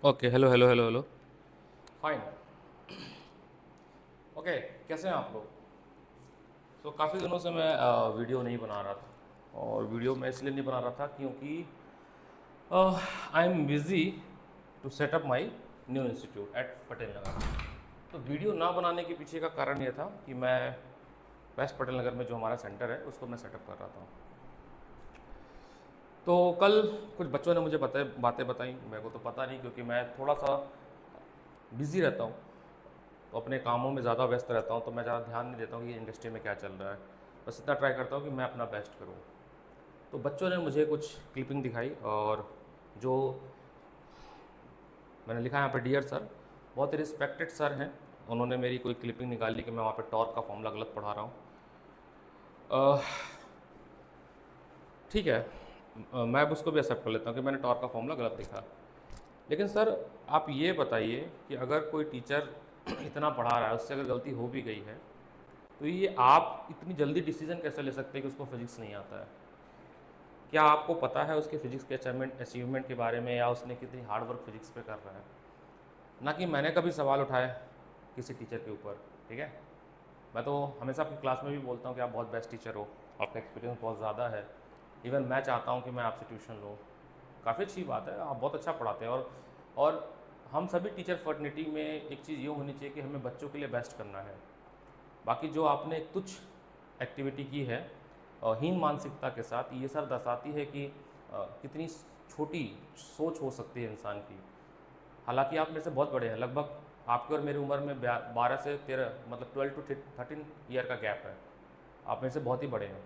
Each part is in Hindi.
Okay, hello hello hello hello. Fine. Okay, कैसे हैं आप लोग? तो काफ़ी दिनों से मैं वीडियो नहीं बना रहा था, और वीडियो मैं इसलिए नहीं बना रहा था क्योंकि I am busy to set up my new institute at Patel Nagar. तो वीडियो ना बनाने के पीछे का कारण ये था कि मैं वेस्ट पटेल नगर में जो हमारा सेंटर है उसको मैं सेटअप कर रहा था। तो कल कुछ बच्चों ने मुझे बातें बताई, मेरे को तो पता नहीं क्योंकि मैं थोड़ा सा बिज़ी रहता हूँ, तो अपने कामों में ज़्यादा व्यस्त रहता हूँ, तो मैं ज़्यादा ध्यान नहीं देता हूँ कि इंडस्ट्री में क्या चल रहा है। बस इतना ट्राई करता हूँ कि मैं अपना बेस्ट करूँ। तो बच्चों ने मुझे कुछ क्लिपिंग दिखाई, और जो मैंने लिखा है यहाँ पर डियर सर, बहुत ही रिस्पेक्टेड सर हैं। उन्होंने मेरी कोई क्लिपिंग निकाली कि मैं वहाँ पर टॉर्क का फॉर्मूला गलत पढ़ा रहा हूँ। ठीक है, मैं अब उसको भी एक्सेप्ट कर लेता हूँ कि मैंने टॉर्क का फॉर्मूला गलत लिखा। लेकिन सर, आप ये बताइए कि अगर कोई टीचर इतना पढ़ा रहा है, उससे अगर गलती हो भी गई है, तो ये आप इतनी जल्दी डिसीजन कैसे ले सकते हैं कि उसको फिजिक्स नहीं आता है? क्या आपको पता है उसके फिजिक्स के अचीवमेंट के बारे में, या उसने कितनी हार्ड वर्क फिजिक्स पे कर रहा है? ना कि मैंने कभी सवाल उठाए किसी टीचर के ऊपर। ठीक है, मैं तो हमेशा अपनी क्लास में भी बोलता हूँ कि आप बहुत बेस्ट टीचर हो, आपका एक्सपीरियंस बहुत ज़्यादा है। इवन मैं चाहता हूँ कि मैं आपसे ट्यूशन लूँ। काफ़ी अच्छी बात है, आप बहुत अच्छा पढ़ाते हैं। और हम सभी टीचर फर्टनिटी में एक चीज़ ये होनी चाहिए कि हमें बच्चों के लिए बेस्ट करना है। बाकी जो आपने तुच्छ एक्टिविटी की है हीन मानसिकता के साथ, ये सर दर्शाती है कि कितनी छोटी सोच हो सकती है इंसान की। हालांकि आप मेरे से बहुत बड़े हैं, लगभग आपके और मेरी उम्र में 12 से 13, मतलब 12 to 13 ईयर का गैप है। आप मेरे से बहुत ही बड़े हैं।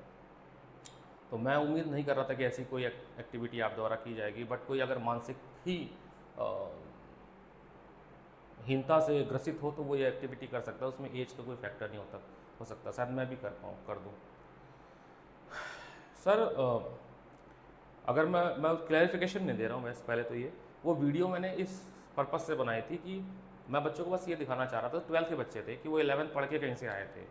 तो मैं उम्मीद नहीं कर रहा था कि ऐसी कोई एक्टिविटी आप द्वारा की जाएगी, बट कोई अगर मानसिक ही अ, हीनता से ग्रसित हो तो वो ये एक्टिविटी कर सकता है, उसमें एज का कोई फैक्टर नहीं हो सकता। शायद मैं भी कर दूँ। सर, अगर मैं क्लैरिफिकेशन नहीं दे रहा हूँ, वैसे पहले तो ये वो वीडियो मैंने इस पर्पज़ से बनाई थी कि मैं बच्चों को बस ये दिखाना चाह रहा था। 12th के बच्चे थे कि वो 11th पढ़ के कहीं से आए थे,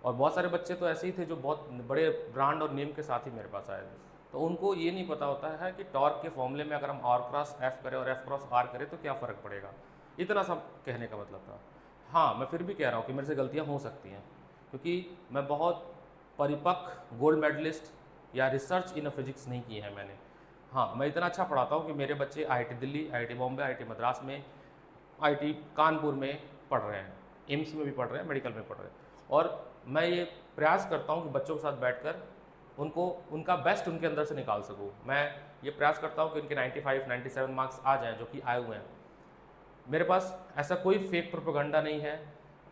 और बहुत सारे बच्चे तो ऐसे ही थे जो बहुत बड़े ब्रांड और नेम के साथ ही मेरे पास आए थे। तो उनको ये नहीं पता होता है कि टॉर्क के फॉर्मूले में अगर हम आर क्रॉस एफ करें और एफ क्रॉस आर करें तो क्या फ़र्क पड़ेगा। इतना सब कहने का मतलब था। हाँ, मैं फिर भी कह रहा हूँ कि मेरे से गलतियाँ हो सकती हैं, क्योंकि मैं बहुत परिपक्व गोल्ड मेडलिस्ट या रिसर्च इन फिजिक्स नहीं की है मैंने। हाँ, मैं इतना अच्छा पढ़ाता हूँ कि मेरे बच्चे IIT Delhi, IIT Bombay, IIT Madras में, आईआईटी कानपुर में पढ़ रहे हैं, एम्स में भी पढ़ रहे हैं, मेडिकल में पढ़ रहे हैं। और मैं ये प्रयास करता हूँ कि बच्चों के साथ बैठकर उनको उनका बेस्ट उनके अंदर से निकाल सकूँ। मैं ये प्रयास करता हूँ कि उनके 95 97 मार्क्स आ जाएँ, जो कि आए हुए हैं। मेरे पास ऐसा कोई फेक प्रोपेगेंडा नहीं है।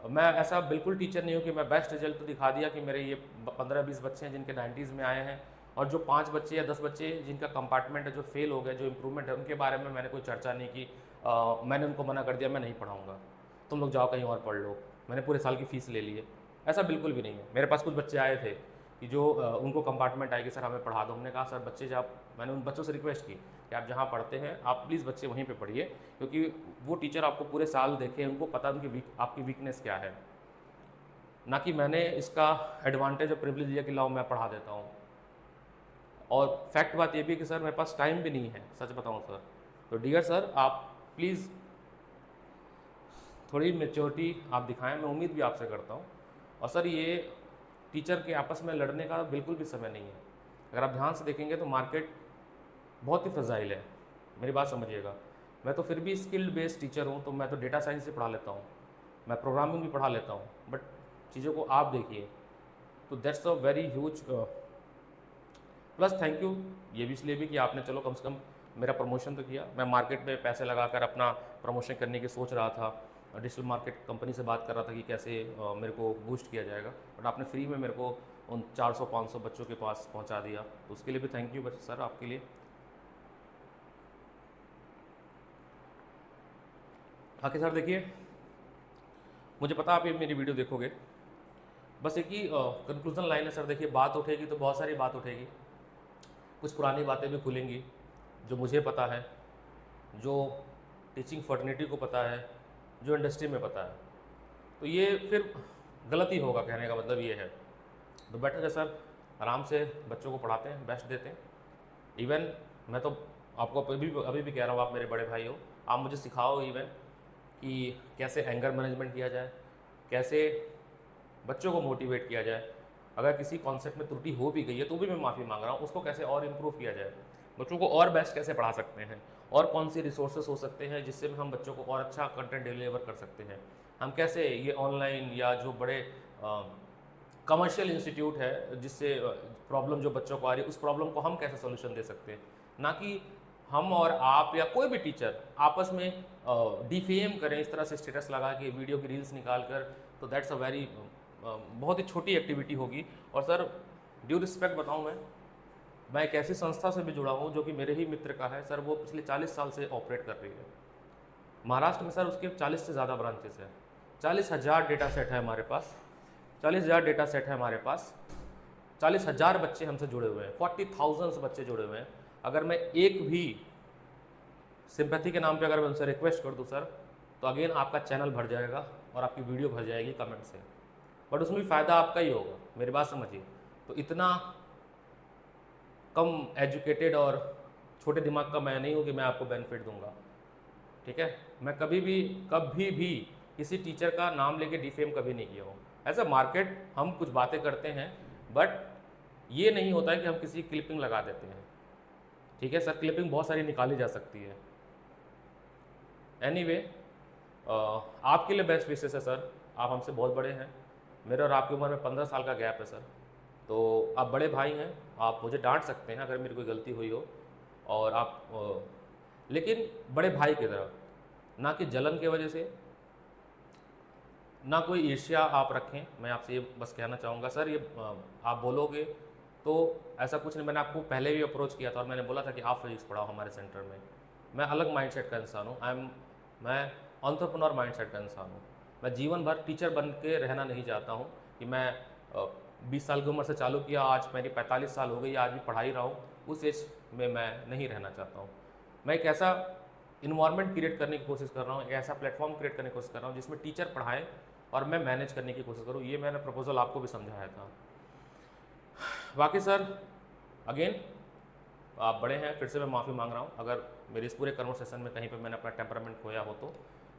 मैं ऐसा बिल्कुल टीचर नहीं हूँ कि मैं बेस्ट रिजल्ट तो दिखा दिया कि मेरे ये 15-20 बच्चे हैं जिनके 90s में आए हैं, और जो 5 बच्चे या 10 बच्चे जिनका कंपार्टमेंट है जो फेल हो गए, जो इम्प्रूवमेंट है, उनके बारे में मैंने कोई चर्चा नहीं की। मैंने उनको मना कर दिया मैं नहीं पढ़ाऊँगा, तुम लोग जाओ कहीं और पढ़ लो, मैंने पूरे साल की फ़ीस ले ली है। ऐसा बिल्कुल भी नहीं है। मेरे पास कुछ बच्चे आए थे कि जो उनको कंपार्टमेंट आए कि सर हमें पढ़ा दो। हमने कहा सर बच्चे जब मैंने उन बच्चों से रिक्वेस्ट की कि आप जहाँ पढ़ते हैं आप प्लीज़ बच्चे वहीं पे पढ़िए, क्योंकि वो टीचर आपको पूरे साल देखे, उनको पता उनकी आपकी वीकनेस क्या है। ना कि मैंने इसका एडवांटेज और प्रिविलेज लिया कि लाओ मैं पढ़ा देता हूँ। और फैक्ट बात ये भी है कि सर मेरे पास टाइम भी नहीं है, सच बताऊँ सर। तो डियर सर, आप प्लीज़ थोड़ी मेच्योरिटी आप दिखाएं, मैं उम्मीद भी आपसे करता हूँ। और सर, ये टीचर के आपस में लड़ने का बिल्कुल भी समय नहीं है। अगर आप ध्यान से देखेंगे तो मार्केट बहुत ही फजाइल है, मेरी बात समझिएगा। मैं तो फिर भी स्किल्ड बेस्ड टीचर हूँ, तो मैं तो डेटा साइंस से पढ़ा लेता हूँ, मैं प्रोग्रामिंग भी पढ़ा लेता हूँ, बट चीज़ों को आप देखिए तो that's a very huge plus. Thank you ये भी इसलिए भी कि आपने चलो कम से कम मेरा प्रमोशन तो किया। मैं मार्केट में पैसे लगाकर अपना प्रमोशन करने की सोच रहा था, डिजिटल मार्केट कंपनी से बात कर रहा था कि कैसे मेरे को बूस्ट किया जाएगा, बट आपने फ्री में मेरे को उन 400-500 बच्चों के पास पहुंचा दिया, तो उसके लिए भी थैंक यू सर आपके लिए। बाकी सर देखिए, मुझे पता आप ये मेरी वीडियो देखोगे, बस एक ही कंक्लूजन लाइन है सर। देखिए, बात उठेगी तो बहुत सारी बात उठेगी, कुछ पुरानी बातें भी खुलेंगी जो मुझे पता है, जो टीचिंग फर्टर्निटी को पता है, जो इंडस्ट्री में पता है। तो ये फिर गलत ही होगा, कहने का मतलब ये है। तो बेटर है सर, आराम से बच्चों को पढ़ाते हैं, बेस्ट देते हैं। इवन मैं तो आपको अभी भी कह रहा हूँ, आप मेरे बड़े भाई हो, आप मुझे सिखाओ इवन कि कैसे एंगर मैनेजमेंट किया जाए, कैसे बच्चों को मोटिवेट किया जाए, अगर किसी कॉन्सेप्ट में त्रुटि हो भी गई है तो भी मैं माफ़ी मांग रहा हूँ, उसको कैसे और इम्प्रूव किया जाए, बच्चों को और बेस्ट कैसे पढ़ा सकते हैं, और कौन सी रिसोर्सेस हो सकते हैं जिससे हम बच्चों को और अच्छा कंटेंट डिलीवर कर सकते हैं, हम कैसे ये ऑनलाइन या जो बड़े कमर्शियल इंस्टीट्यूट है जिससे प्रॉब्लम जो बच्चों को आ रही है उस प्रॉब्लम को हम कैसे सोल्यूशन दे सकते हैं, ना कि हम और आप या कोई भी टीचर आपस में डिफेम करें इस तरह से स्टेटस लगा के वीडियो की रील्स निकाल कर, तो दैट्स अ वेरी बहुत ही छोटी एक्टिविटी होगी। और सर ड्यू रिस्पेक्ट बताऊं, मैं एक ऐसी संस्था से भी जुड़ा हूं जो कि मेरे ही मित्र का है सर, वो पिछले 40 साल से ऑपरेट कर रही है महाराष्ट्र में सर, उसके 40 से ज़्यादा ब्रांचेस हैं, 40,000 डेटा सेट है हमारे पास, 40,000 डेटा सेट है हमारे पास, 40,000 बच्चे हमसे जुड़े हुए हैं, 40,000 बच्चे जुड़े हुए हैं। अगर मैं एक भी सिंपैथी के नाम पे अगर मैं उनसे रिक्वेस्ट कर दूं सर, तो अगेन आपका चैनल भर जाएगा और आपकी वीडियो भर जाएगी कमेंट से, बट उसमें भी फ़ायदा आपका ही होगा, मेरी बात समझिए। तो इतना कम एजुकेटेड और छोटे दिमाग का मैं नहीं हूँ कि मैं आपको बेनिफिट दूंगा, ठीक है। मैं कभी भी किसी टीचर का नाम लेके डिफेम कभी नहीं किया हूँ। एज अ मार्केट हम कुछ बातें करते हैं, बट ये नहीं होता है कि हम किसी क्लिपिंग लगा देते हैं, ठीक है सर, क्लिपिंग बहुत सारी निकाली जा सकती है। एनीवे, आपके लिए बेस्ट विशेष है सर, आप हमसे बहुत बड़े हैं, मेरे और आपकी उम्र में 15 साल का गैप है सर, तो आप बड़े भाई हैं, आप मुझे डांट सकते हैं अगर मेरी कोई गलती हुई हो, और आप लेकिन बड़े भाई की तरह, ना कि जलन की वजह से, ना कोई ईर्ष्या आप रखें। मैं आपसे ये बस कहना चाहूँगा सर, ये आप बोलोगे तो ऐसा कुछ नहीं, मैंने आपको पहले भी अप्रोच किया था और मैंने बोला था कि आप फिजिक्स पढ़ाओ हमारे सेंटर में। मैं अलग माइंडसेट का इंसान हूँ, मैं एंटरप्रेन्योर माइंडसेट का इंसान हूँ। मैं जीवन भर टीचर बन के रहना नहीं चाहता हूँ कि मैं 20 साल की उम्र से चालू किया, आज मेरी 45 साल हो गई, आज भी पढ़ा ही रहा हूँ, उस एज में मैं नहीं रहना चाहता हूँ। मैं एक ऐसा इन्वायरमेंट क्रिएट करने की कोशिश कर रहा हूँ, एक ऐसा प्लेटफॉर्म क्रिएट करने की कोशिश कर रहा हूँ जिसमें टीचर पढ़ाएं और मैं मैनेज करने की कोशिश करूँ। ये मैंने प्रपोजल आपको भी समझाया था। बाकी सर अगेन आप बड़े हैं, फिर से मैं माफ़ी मांग रहा हूँ अगर मेरे इस पूरे कन्वर्सेशन में कहीं पे मैंने अपना टेम्परामेंट खोया हो। तो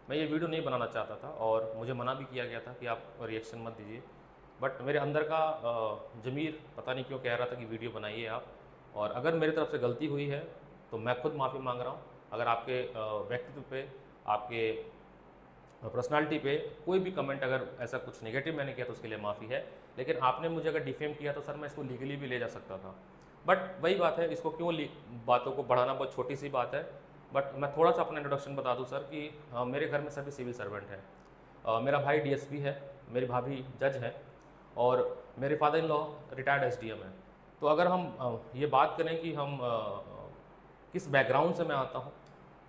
मैं ये वीडियो नहीं बनाना चाहता था और मुझे मना भी किया गया था कि आप रिएक्शन मत दीजिए, बट मेरे अंदर का ज़मीर पता नहीं क्यों कह रहा था कि वीडियो बनाइए आप, और अगर मेरी तरफ से गलती हुई है तो मैं खुद माफ़ी मांग रहा हूँ। अगर आपके व्यक्तित्व पे, आपके पर्सनालिटी पे कोई भी कमेंट अगर ऐसा कुछ नेगेटिव मैंने किया तो उसके लिए माफ़ी है, लेकिन आपने मुझे अगर डिफेम किया तो सर मैं इसको लीगली भी ले जा सकता था। बट वही बात है, इसको क्यों बातों को बढ़ाना, बहुत छोटी सी बात है। बट मैं थोड़ा सा अपना इंट्रोडक्शन बता दूं सर कि मेरे घर में सभी सिविल सर्वेंट हैं। मेरा भाई डीएसपी है, मेरी भाभी जज है, और मेरे father in law retired SDM है। तो अगर हम ये बात करें कि हम किस बैकग्राउंड से मैं आता हूँ,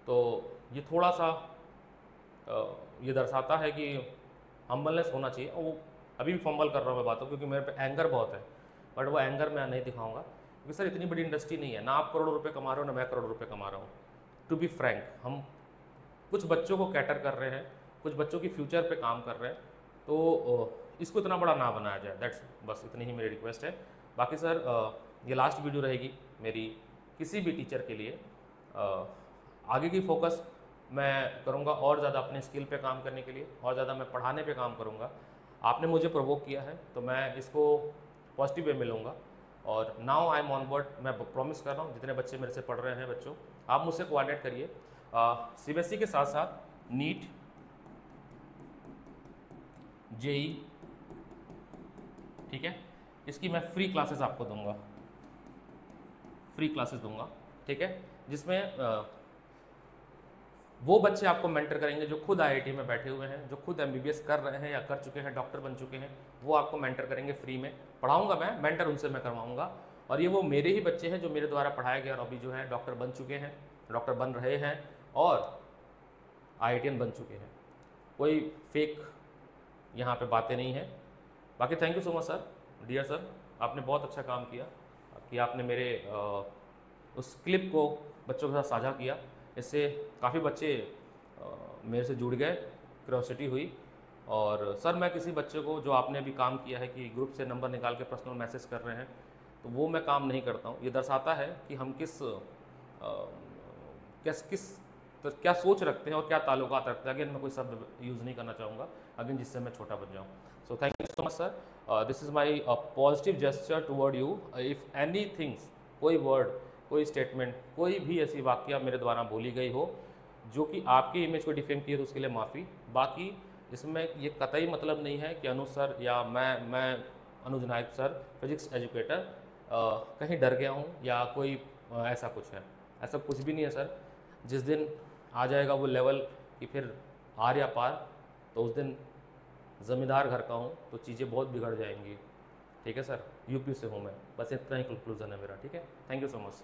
तो ये थोड़ा सा ये दर्शाता है कि हम्बलनेस होना चाहिए। और वो अभी भी फंबल कर रहा हूँ मैं बातों, क्योंकि मेरे पे एंगर बहुत है, बट वो एंगर मैं नहीं दिखाऊंगा, क्योंकि सर इतनी बड़ी इंडस्ट्री नहीं है, ना आप करोड़ों रुपए कमा रहे हो ना मैं करोड़ों रुपए कमा रहा हूँ। टू बी फ्रैंक, हम कुछ बच्चों को कैटर कर रहे हैं, कुछ बच्चों की फ्यूचर पे काम कर रहे हैं, तो इसको इतना बड़ा ना बनाया जाए। दैट्स बस इतनी ही मेरी रिक्वेस्ट है। बाकी सर ये लास्ट वीडियो रहेगी मेरी किसी भी टीचर के लिए। आगे की फोकस मैं करूँगा और ज़्यादा अपने स्किल पे काम करने के लिए, और ज़्यादा मैं पढ़ाने पे काम करूँगा। आपने मुझे प्रोवोक किया है तो मैं इसको पॉजिटिव वे में लूँगा, और now I am on board. मैं प्रॉमिस कर रहा हूँ जितने बच्चे मेरे से पढ़ रहे हैं बच्चों, आप मुझसे कोऑर्डिनेट करिए। सीबीएसई के साथ साथ नीट, जेई, ठीक है, इसकी मैं फ्री क्लासेस आपको दूंगा, फ्री क्लासेस दूंगा, ठीक है, जिसमें वो बच्चे आपको मेंटर करेंगे जो खुद आईआईटी में बैठे हुए हैं, जो खुद एमबीबीएस कर रहे हैं या कर चुके हैं, डॉक्टर बन चुके हैं, वो आपको मेंटर करेंगे फ्री में। पढ़ाऊंगा मैं, मेंटर उनसे मैं करवाऊंगा, और ये वो मेरे ही बच्चे हैं जो मेरे द्वारा पढ़ाए गए और अभी जो है डॉक्टर बन चुके हैं, डॉक्टर बन रहे हैं और आईआईटीएन बन चुके हैं। कोई फेक यहाँ पे बातें नहीं है। बाकी thank you so much sir, dear sir, आपने बहुत अच्छा काम किया कि आपने मेरे उस क्लिप को बच्चों के साथ साझा किया। इससे काफ़ी बच्चे मेरे से जुड़ गए, क्यूरियोसिटी हुई। और सर मैं किसी बच्चे को, जो आपने अभी काम किया है कि ग्रुप से नंबर निकाल के पर्सनल मैसेज कर रहे हैं, तो वो मैं काम नहीं करता हूँ। ये दर्शाता है कि हम किस किस तो क्या सोच रखते हैं और क्या ताल्लुकात रखते हैं। अगेन मैं कोई शब्द यूज़ नहीं करना चाहूँगा अगेन जिससे मैं छोटा बन जाऊँ। So thank you so much sir, this is my positive gesture toward you. If any things, कोई वर्ड, कोई स्टेटमेंट, कोई भी ऐसी वाक्य मेरे द्वारा बोली गई हो जो कि आपकी इमेज को डिफेम किए तो उसके लिए माफ़ी। बाकी इसमें ये कतई मतलब नहीं है कि अनुज सर या मैं अनुज नायक सर फिजिक्स एजुकेटर कहीं डर गया हूँ या कोई ऐसा कुछ है, ऐसा कुछ भी नहीं है सर। जिस दिन आ जाएगा वो लेवल कि फिर आर या पार, तो उस दिन ज़मींदार घर का हूँ तो चीज़ें बहुत बिगड़ जाएंगी। ठीक है सर, यूपी से हूँ मैं, बस इतना ही कंक्लूजन है मेरा। ठीक है, थैंक यू सो मच।